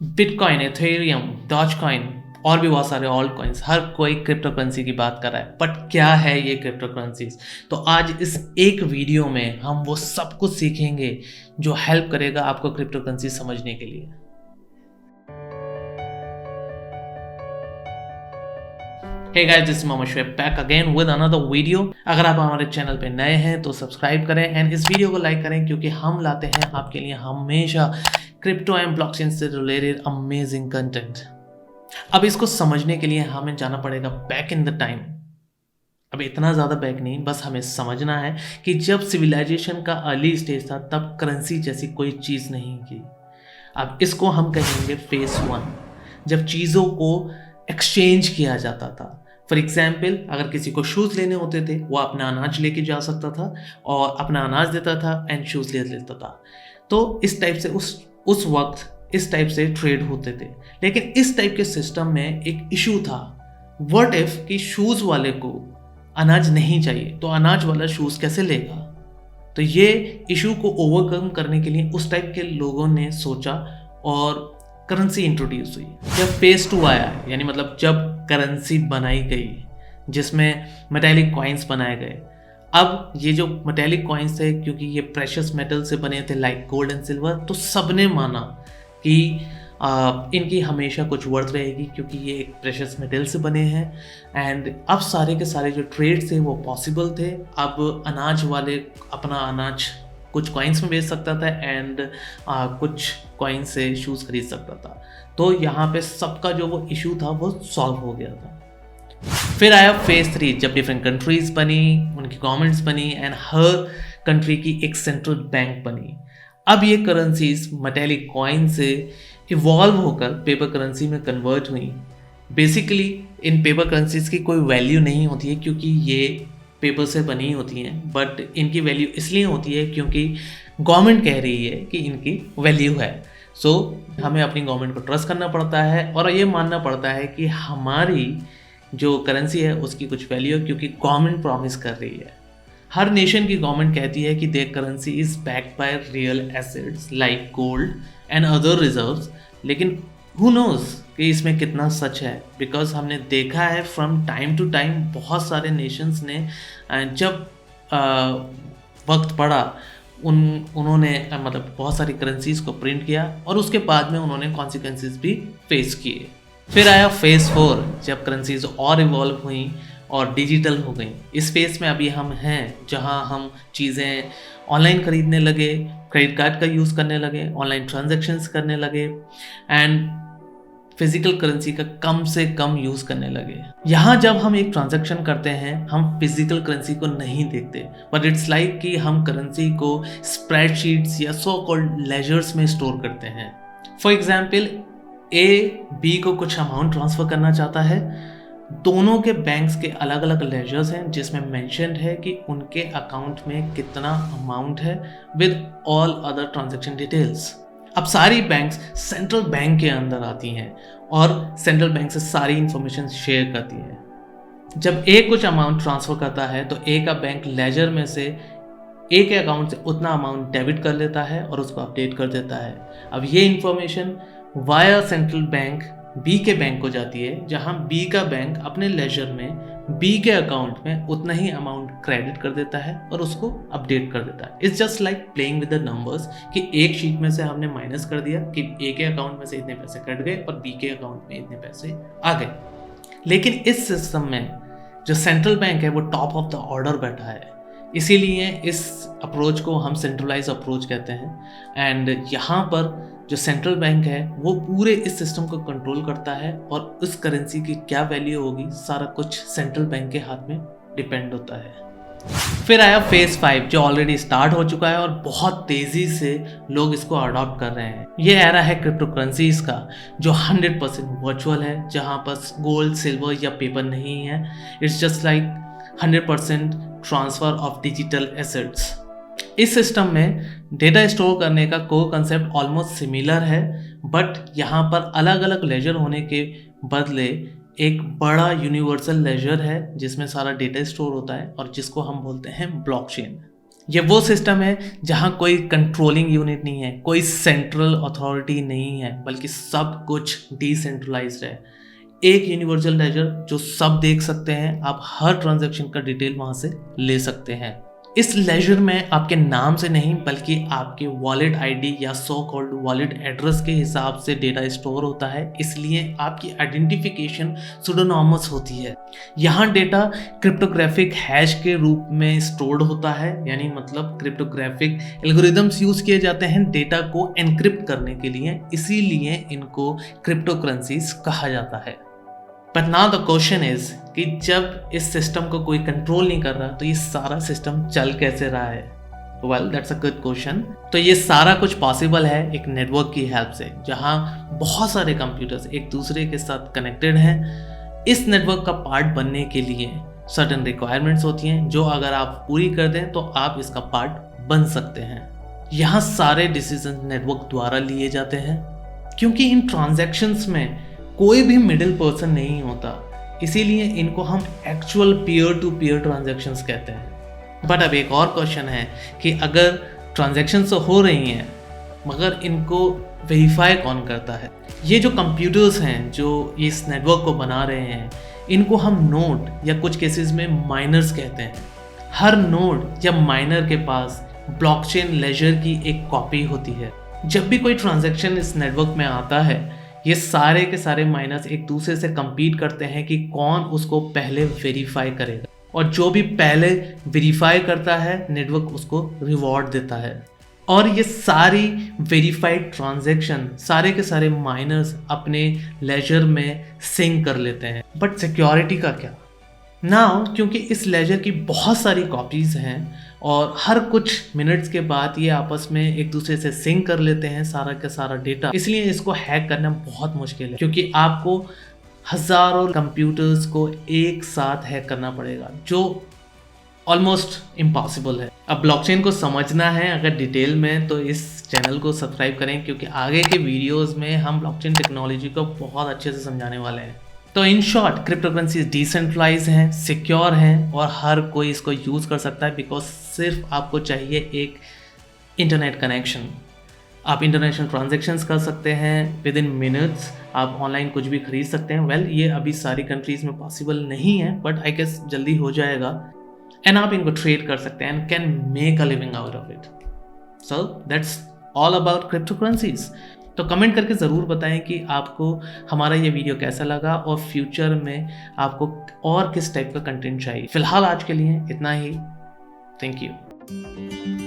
Bitcoin, Ethereum, doge coin और भी बहुत सारे ऑल्ट कॉइन्स, हर कोई क्रिप्टो करेंसी की बात कर रहा है। बट क्या है ये क्रिप्टो करेंसीज? तो आज इस एक वीडियो में हम वो सब कुछ सीखेंगे जो हेल्प करेगा आपको क्रिप्टो करेंसी समझने के लिए। Hey guys, this is Mohammed Shoaib back again with another video। अगर आप हमारे चैनल पे नए हैं तो सब्सक्राइब करें एंड इस वीडियो को लाइक करें, क्योंकि हम लाते हैं आपके लिए हमेशा क्रिप्टो एंड ब्लॉकचेन से रिलेटेड अमेजिंग कंटेंट। अब इसको समझने के लिए हमें जाना पड़ेगा बैक इन द टाइम। अब इतना ज़्यादा बैक नहीं, बस हमें समझना है कि जब सिविलाइजेशन का अर्ली स्टेज था तब करेंसी जैसी कोई चीज़ नहीं थी। अब इसको हम कहेंगे फेस 1, जब चीज़ों को एक्सचेंज किया जाता था। फॉर एग्जाम्पल, अगर किसी को शूज़ लेने होते थे वो अपना अनाज लेके जा सकता था और अपना अनाज देता था एंड शूज़ ले लेता था। तो इस टाइप से उस वक्त इस टाइप से ट्रेड होते थे। लेकिन इस टाइप के सिस्टम में एक इशू था, व्हाट इफ कि शूज़ वाले को अनाज नहीं चाहिए तो अनाज वाला शूज़ कैसे लेगा? तो ये इशू को ओवरकम करने के लिए उस टाइप के लोगों ने सोचा और करेंसी इंट्रोड्यूस हुई। जब फेज 2 आया, यानी मतलब जब करेंसी बनाई गई जिसमें मेटालिक कॉइन्स बनाए गए। अब ये जो मेटालिक कॉइन्स थे, क्योंकि ये प्रेशियस मेटल से बने थे लाइक गोल्ड एंड सिल्वर, तो सबने माना कि इनकी हमेशा कुछ वर्थ रहेगी क्योंकि ये एक प्रेशियस मेटल से बने हैं। एंड अब सारे के सारे जो ट्रेड थे वो पॉसिबल थे। अब अनाज वाले अपना अनाज कुछ कॉइन्स में बेच सकता था एंड कुछ कॉइन से शूज़ खरीद सकता था। तो यहाँ पे सबका जो वो इशू था वो सॉल्व हो गया था। फिर आया फेज 3, जब डिफरेंट कंट्रीज बनी, उनकी गवर्नमेंट्स बनी एंड हर कंट्री की एक सेंट्रल बैंक बनी। अब ये करेंसीज मेटालिक कॉइन से इवॉल्व होकर पेपर करेंसी में कन्वर्ट हुई। बेसिकली इन पेपर करेंसीज की कोई वैल्यू नहीं होती है क्योंकि ये पेपर से बनी होती हैं, बट इनकी वैल्यू इसलिए होती है क्योंकि गवर्नमेंट कह रही है कि इनकी वैल्यू है। सो हमें अपनी गवर्नमेंट को ट्रस्ट करना पड़ता है और ये मानना पड़ता है कि हमारी जो करेंसी है उसकी कुछ वैल्यू है क्योंकि गवर्नमेंट प्रॉमिस कर रही है। हर नेशन की गवर्नमेंट कहती है कि there currency is backed by real assets like gold and other reserves, लेकिन हु नोज़ कि इसमें कितना सच है। बिकॉज हमने देखा है फ्रॉम टाइम टू टाइम बहुत सारे नेशंस ने जब वक्त पड़ा उन्होंने मतलब बहुत सारी करेंसीज को प्रिंट किया और उसके बाद में उन्होंने कॉन्सिक्वेंसेस भी फेस किए। फिर आया फेज 4, जब करेंसीज और इवॉल्व हुई और डिजिटल हो गई। इस फेज में अभी हम हैं जहां हम चीज़ें ऑनलाइन खरीदने लगे, क्रेडिट कार्ड का यूज़ करने लगे, ऑनलाइन ट्रांजैक्शंस करने लगे एंड फिजिकल करेंसी का कम से कम यूज़ करने लगे। यहाँ जब हम एक ट्रांजैक्शन करते हैं हम फिजिकल करेंसी को नहीं देखते, बट इट्स लाइक कि हम करेंसी को स्प्रेडशीट्स या सो कॉल्ड लेजर्स में स्टोर करते हैं। फॉर एग्जाम्पल, ए बी को कुछ अमाउंट ट्रांसफ़र करना चाहता है। दोनों के बैंक्स के अलग अलग लेजर्स हैं जिसमें मेंशन्ड है कि उनके अकाउंट में कितना अमाउंट है with all other transaction details. अब सारी बैंक्स सेंट्रल बैंक के अंदर आती हैं और सेंट्रल बैंक से सारी इंफॉर्मेशन शेयर करती है। जब ए कुछ अमाउंट ट्रांसफ़र करता है तो ए का बैंक लेजर में से ए के अकाउंट से उतना अमाउंट डेबिट कर लेता है और उसको अपडेट कर देता है। अब ये information via central bank B के बैंक को जाती है, जहां बी का बैंक अपने लेजर में बी के अकाउंट में उतना ही अमाउंट क्रेडिट कर देता है और उसको अपडेट कर देता है। It's just like playing with the numbers कि एक शीट में से हमने माइनस कर दिया कि ए के अकाउंट में से इतने पैसे कट गए और बी के अकाउंट में इतने पैसे आ गए। लेकिन इस सिस्टम में जो सेंट्रल बैंक है वो टॉप ऑफ द ऑर्डर बैठा है, इसीलिए इस अप्रोच को हम सेंट्रलाइज अप्रोच कहते हैं। एंड यहाँ पर जो सेंट्रल बैंक है वो पूरे इस सिस्टम को कंट्रोल करता है और उस करेंसी की क्या वैल्यू होगी सारा कुछ सेंट्रल बैंक के हाथ में डिपेंड होता है। फिर आया फेज 5, जो ऑलरेडी स्टार्ट हो चुका है और बहुत तेज़ी से लोग इसको अडॉप्ट कर रहे हैं। ये एरा है क्रिप्टो करेंसीज का जो 100% वर्चुअल है, जहाँ पर गोल्ड, सिल्वर या पेपर नहीं है। It's just like 100% transfer of digital assets. इस सिस्टम में डेटा स्टोर करने का कोर कंसेप्ट ऑलमोस्ट सिमिलर है, बट यहाँ पर अलग अलग लेजर होने के बदले एक बड़ा यूनिवर्सल लेजर है जिसमें सारा डेटा स्टोर होता है और जिसको हम बोलते हैं ब्लॉकचेन। ये वो सिस्टम है जहां कोई कंट्रोलिंग यूनिट नहीं है, कोई सेंट्रल अथॉरिटी नहीं है, बल्कि सब कुछ डिसेंट्रलाइज्ड है। एक यूनिवर्सल लेजर जो सब देख सकते हैं, आप हर ट्रांजैक्शन का डिटेल वहां से ले सकते हैं। इस लेजर में आपके नाम से नहीं बल्कि आपके वॉलेट आईडी या सो कॉल्ड वॉलेट एड्रेस के हिसाब से डेटा स्टोर होता है, इसलिए आपकी आइडेंटिफिकेशन सुडोनॉमस होती है। यहाँ डेटा क्रिप्टोग्राफिक हैश के रूप में स्टोर्ड होता है, यानी मतलब क्रिप्टोग्राफिक एल्गोरिदम्स यूज किए जाते हैं डेटा को एनक्रिप्ट करने के लिए, इसीलिए इनको क्रिप्टोकरेंसीज कहा जाता है। But now the question is कि जब इस सिस्टम को कोई कंट्रोल नहीं कर रहा तो ये सारा सिस्टम चल कैसे रहा है? Well that's a good question. तो ये सारा कुछ पॉसिबल है एक नेटवर्क की हेल्प से, जहां बहुत सारे कंप्यूटर्स एक दूसरे के साथ कनेक्टेड हैं। इस नेटवर्क का पार्ट बनने के लिए सर्टेन रिक्वायरमेंट्स होती हैं, जो अगर आप पूरी कर दें तो आप इसका पार्ट बन सकते हैं। यहाँ सारे डिसीजन नेटवर्क द्वारा लिए जाते हैं, क्योंकि इन ट्रांजैक्शंस में कोई भी मिडिल पर्सन नहीं होता, इसीलिए इनको हम actual peer to peer transactions कहते हैं। बट अब एक और क्वेश्चन है कि अगर ट्रांजैक्शंस तो हो रही हैं मगर इनको वेरीफाई कौन करता है? ये जो कंप्यूटर्स हैं जो इस नेटवर्क को बना रहे हैं, इनको हम नोड या कुछ केसेस में माइनर्स कहते हैं। हर नोड या माइनर के पास ब्लॉकचेन लेजर की एक कॉपी होती है। जब भी कोई ट्रांजैक्शन इस नेटवर्क में आता है, ये सारे के सारे माइनर्स एक दूसरे से compete करते हैं कि कौन उसको पहले वेरीफाई करेगा, और जो भी पहले वेरीफाई करता है नेटवर्क उसको रिवॉर्ड देता है। और ये सारी वेरीफाइड ट्रांजैक्शन सारे के सारे माइनर्स अपने लेजर में सिंक कर लेते हैं। बट सिक्योरिटी का क्या? नाउ क्योंकि इस लेजर की बहुत सारी कॉपीज़ हैं और हर कुछ मिनट्स के बाद ये आपस में एक दूसरे से सिंक कर लेते हैं सारा का सारा डेटा, इसलिए इसको हैक करना बहुत मुश्किल है, क्योंकि आपको हज़ारों कंप्यूटर्स को एक साथ हैक करना पड़ेगा, जो ऑलमोस्ट इम्पॉसिबल है। अब ब्लॉकचेन को समझना है अगर डिटेल में, तो इस चैनल को सब्सक्राइब करें, क्योंकि आगे के वीडियोज़ में हम ब्लॉकचेन टेक्नोलॉजी को बहुत अच्छे से समझाने वाले हैं। तो इन शॉर्ट क्रिप्टोकरेंसीज डिसेंट्रलाइज हैं, सिक्योर हैं और हर कोई इसको यूज़ कर सकता है, बिकॉज सिर्फ आपको चाहिए एक इंटरनेट कनेक्शन। आप इंटरनेशनल ट्रांजैक्शंस कर सकते हैं विद इन मिनट्स, आप ऑनलाइन कुछ भी खरीद सकते हैं। वेल ये अभी सारी कंट्रीज़ में पॉसिबल नहीं है, बट आई गेस जल्दी हो जाएगा। एंड आप इनको ट्रेड कर सकते हैं and can make a living out of it. So that's all about cryptocurrencies. तो कमेंट करके ज़रूर बताएं कि आपको हमारा ये वीडियो कैसा लगा और फ्यूचर में आपको और किस टाइप का कंटेंट चाहिए। फिलहाल आज के लिए इतना ही। Thank you.